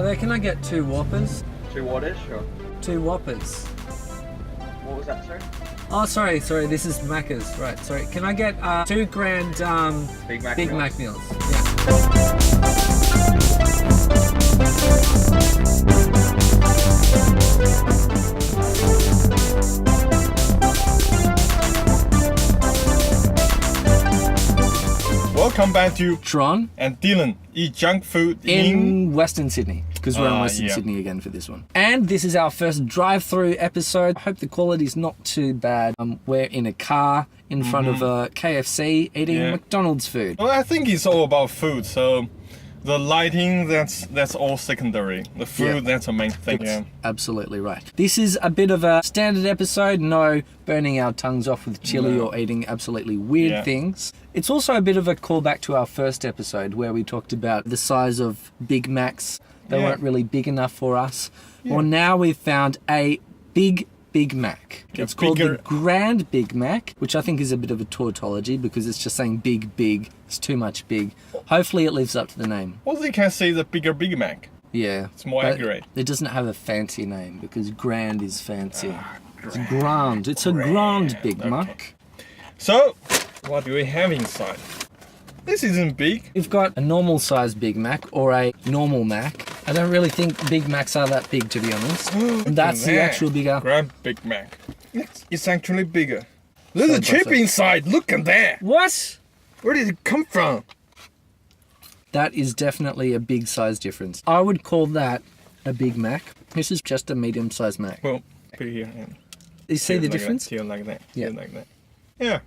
Hi there, can I get 2 Whoppers? 2 waters, sure. 2 Whoppers. What was that, sorry? Oh, sorry, this is Macca's. Right, sorry. Can I get 2 grand Big Mac Big meals? Mac meals? Yeah. Welcome back to Tron and Dylan eat junk food in Western Sydney, because we're in Western yeah. Sydney again for this one. And this is our first drive-through episode. I hope the quality's not too bad. We're in a car in front of a KFC eating McDonald's food. Well, I think it's all about food, so the lighting, that's all secondary. The food, that's the main thing. That's absolutely right. This is a bit of a standard episode, no burning our tongues off with chili or eating absolutely weird things. It's also a bit of a callback to our first episode where we talked about the size of Big Macs. They weren't really big enough for us. Well, now we've found a Big Mac. It's called the Grand Big Mac, which I think is a bit of a tautology because it's just saying big. It's too much big. Hopefully it lives up to the name. Well, they can say the bigger Big Mac. Yeah. It's more accurate. It doesn't have a fancy name because Grand is fancy. It's Grand. It's a Grand Big Mac. So, what do we have inside? This isn't big. We've got a normal size Big Mac or a normal Mac. I don't really think Big Macs are that big, to be honest. That's the actual bigger. Grand Big Mac. It's actually bigger. There's a chip inside. Look at that. What? Where did it come from? That is definitely a big size difference. I would call that a Big Mac. This is just a medium-sized Mac. Well, put it here. And you see the difference? Here like that. Yeah. Here like that. Yeah.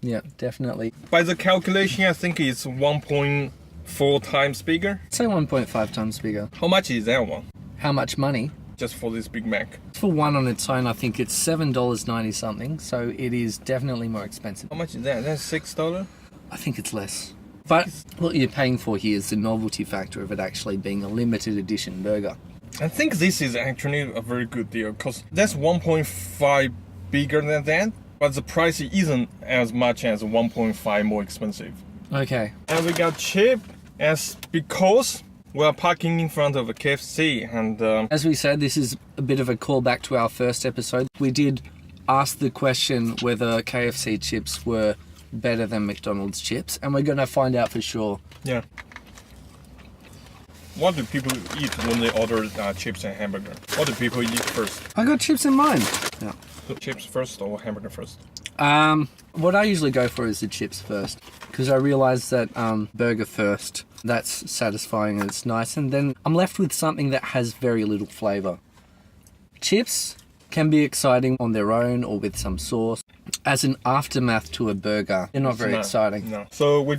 Yeah, definitely. By the calculation, I think it's 1.4 times bigger. Say 1.5 times bigger. How much is that one? How much money? Just for this Big Mac. For one on its own, I think it's $7.90 something, so it is definitely more expensive. How much is that? That's $6? I think it's less. But what you're paying for here is the novelty factor of it actually being a limited edition burger. I think this is actually a very good deal because that's 1.5 bigger than that, but the price isn't as much as 1.5 more expensive. Okay. And we got chip as because we are parking in front of a KFC and as we said, this is a bit of a callback to our first episode. We did ask the question whether KFC chips were better than McDonald's chips, and we're going to find out for sure. Yeah. What do people eat when they order chips and hamburger? What do people eat first? I got chips in mind. Yeah. Chips first or hamburger first? What I usually go for is the chips first, because I realise that burger first, that's satisfying and it's nice, and then I'm left with something that has very little flavour. Chips can be exciting on their own or with some sauce. As an aftermath to a burger, they're not very exciting. No. So we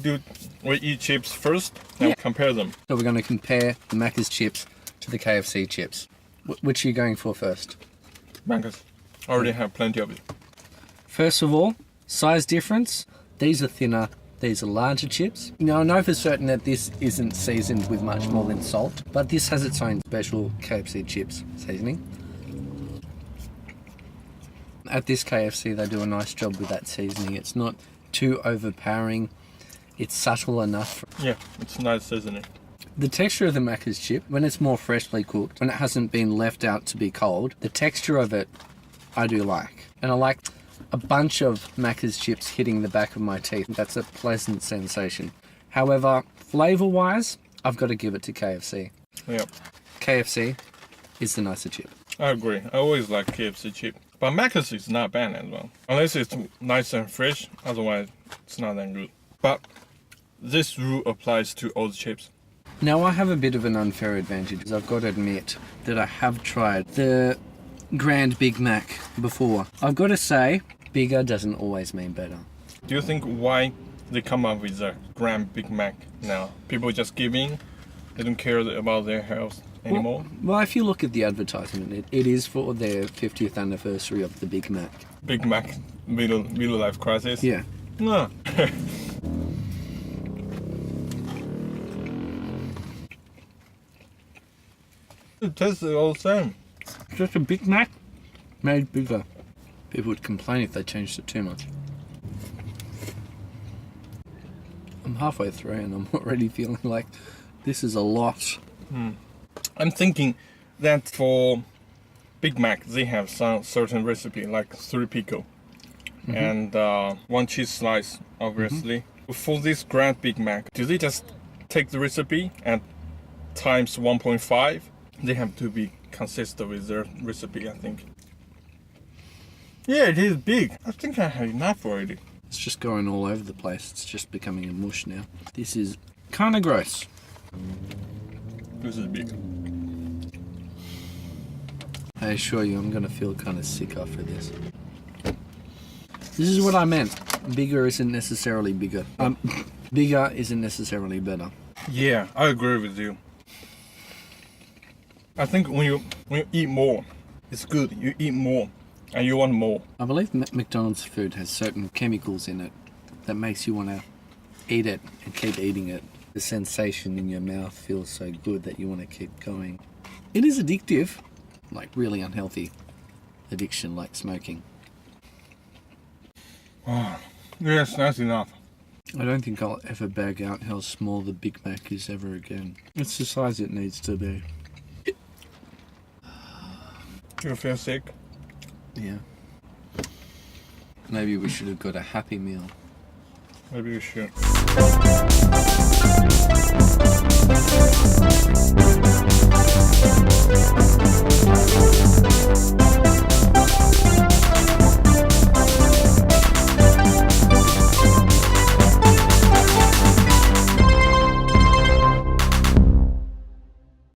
eat chips first and compare them. So we're going to compare the Macca's chips to the KFC chips. Which are you going for first? Macca's. I already have plenty of it. First of all, size difference. These are thinner, these are larger chips. Now I know for certain that this isn't seasoned with much more than salt, but this has its own special KFC chips seasoning. At this KFC, they do a nice job with that seasoning. It's not too overpowering. It's subtle enough. Yeah, it's nice seasoning. The texture of the Macca's chip, when it's more freshly cooked, when it hasn't been left out to be cold, the texture of it, I do like. And I like a bunch of Macca's chips hitting the back of my teeth. That's a pleasant sensation. However, flavour-wise, I've got to give it to KFC. Yeah. KFC is the nicer chip. I agree. I always like KFC chip. But Macca's is not bad as well. Unless it's nice and fresh, otherwise it's not that good. But this rule applies to all the chips. Now I have a bit of an unfair advantage, because I've got to admit that I have tried the Grand Big Mac before. I've got to say, bigger doesn't always mean better. Do you think why they come up with the Grand Big Mac now? People just give in, they don't care about their health anymore? Well, if you look at the advertisement, it is for their 50th anniversary of the Big Mac. Big Mac middle life crisis? Yeah. No. It tastes all the same. Just a Big Mac made bigger. People would complain if they changed it too much. I'm halfway through and I'm already feeling like this is a lot. I'm thinking that for Big Mac, they have some certain recipe, like 3 pickle and 1 cheese slice, obviously. For this Grand Big Mac, do they just take the recipe and times 1.5? They have to be consistent with their recipe, I think. Yeah, it is big. I think I have enough already. It's just going all over the place. It's just becoming a mush now. This is kind of gross. This is big. I assure you, I'm going to feel kind of sick after this. This is what I meant. Bigger isn't necessarily bigger. Bigger isn't necessarily better. Yeah, I agree with you. I think when you eat more, it's good. You eat more, and you want more. I believe McDonald's food has certain chemicals in it that makes you want to eat it and keep eating it. The sensation in your mouth feels so good that you want to keep going. It is addictive, like really unhealthy addiction like smoking. Oh, yes, that's enough. I don't think I'll ever bag out how small the Big Mac is ever again. It's the size it needs to be. Do you feel sick? Yeah. Maybe we should have got a Happy Meal. Maybe you should.